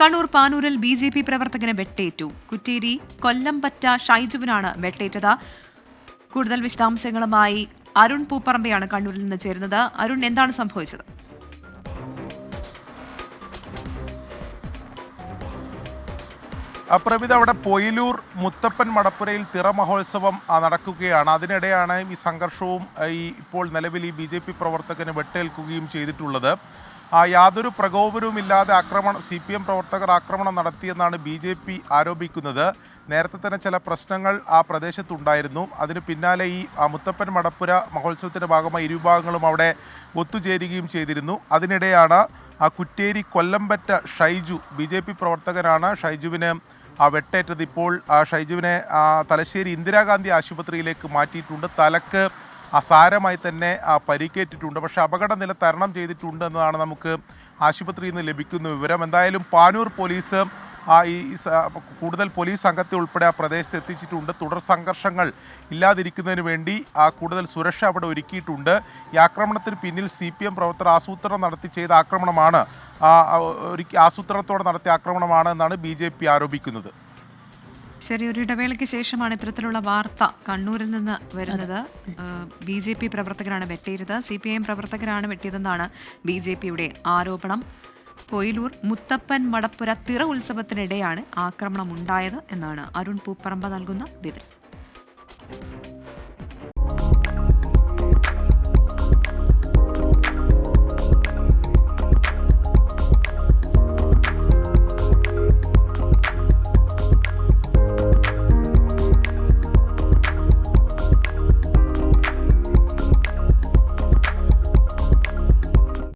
Kannur പാനൂരിൽ BJP പ്രവർത്തകന് വെട്ടേറ്റു. Kutteri കൊല്ലംപറ്റ ഷൈജുവിനാണ് വെട്ടേറ്റത്. കൂടുതൽ വിശദാംശങ്ങളുമായി അരുൺ പൂപ്പറമ്പയാണ് കണ്ണൂരിൽ നിന്ന് ചേരുന്നത്. അരുൺ, എന്താണ് സംഭവിച്ചത്? പ്രവിധ, അവിടെ പൊയിലൂർ മുത്തപ്പൻ മടപ്പുരയിൽ തിറ മഹോത്സവം നടക്കുകയാണ്. അതിനിടെയാണ് ഈ സംഘർഷവും ഇപ്പോൾ നിലവിൽ ഈ BJP പ്രവർത്തകന് വെട്ടേൽക്കുകയും ചെയ്തിട്ടുള്ളത്. യാതൊരു പ്രകോപനവുമില്ലാതെ CPM പ്രവർത്തകർ ആക്രമണം നടത്തിയെന്നാണ് BJP ആരോപിക്കുന്നത്. നേരത്തെ തന്നെ ചില പ്രശ്നങ്ങൾ ആ പ്രദേശത്തുണ്ടായിരുന്നു. അതിന് പിന്നാലെ ഈ മുത്തപ്പൻ മടപ്പുര മഹോത്സവത്തിൻ്റെ ഭാഗമായി ഇരുവിഭാഗങ്ങളും അവിടെ ഒത്തുചേരുകയും ചെയ്തിരുന്നു. അതിനിടെയാണ് കുറ്റേരി കൊല്ലംപറ്റ ഷൈജു, BJP പ്രവർത്തകനാണ്, ഷൈജുവിന് വെട്ടേറ്റത്. ഇപ്പോൾ ഷൈജുവിനെ തലശ്ശേരി ഇന്ദിരാഗാന്ധി ആശുപത്രിയിലേക്ക് മാറ്റിയിട്ടുണ്ട്. തലക്ക് സാരമായി തന്നെ പരിക്കേറ്റിട്ടുണ്ട്. പക്ഷേ അപകടനില തരണം ചെയ്തിട്ടുണ്ട് എന്നതാണ് നമുക്ക് ആശുപത്രിയിൽ നിന്ന് ലഭിക്കുന്ന വിവരം. എന്തായാലും പാനൂർ പോലീസ് കൂടുതൽ പോലീസ് സംഘത്തെ ഉൾപ്പെടെ ആ പ്രദേശത്ത് എത്തിച്ചിട്ടുണ്ട്. തുടർ സംഘർഷങ്ങൾ ഇല്ലാതിരിക്കുന്നതിന് വേണ്ടി കൂടുതൽ സുരക്ഷ അവിടെ ഒരുക്കിയിട്ടുണ്ട്. ഈ ആക്രമണത്തിന് പിന്നിൽ CPM പ്രവർത്തകർ ആസൂത്രണം നടത്തി ചെയ്ത ആക്രമണമാണ്, ആസൂത്രണത്തോടെ നടത്തിയ ആക്രമണമാണ് എന്നാണ് BJP ആരോപിക്കുന്നത്. ശരി, ഒരു ഇടവേളയ്ക്ക് ശേഷമാണ് ഇത്തരത്തിലുള്ള വാർത്ത കണ്ണൂരിൽ നിന്ന് വരുന്നത്. BJP പ്രവർത്തകരാണ് വെട്ടിയത്, CPIM പ്രവർത്തകരാണ് വെട്ടിയതെന്നാണ് BJPയുടെ ആരോപണം. പൊയിലൂർ മുത്തപ്പൻ മടപ്പുര തിറ ഉത്സവത്തിനിടെയാണ് ആക്രമണം ഉണ്ടായത് എന്നാണ് അരുൺ പൂപ്പറമ്പ നൽകുന്ന വിവരം.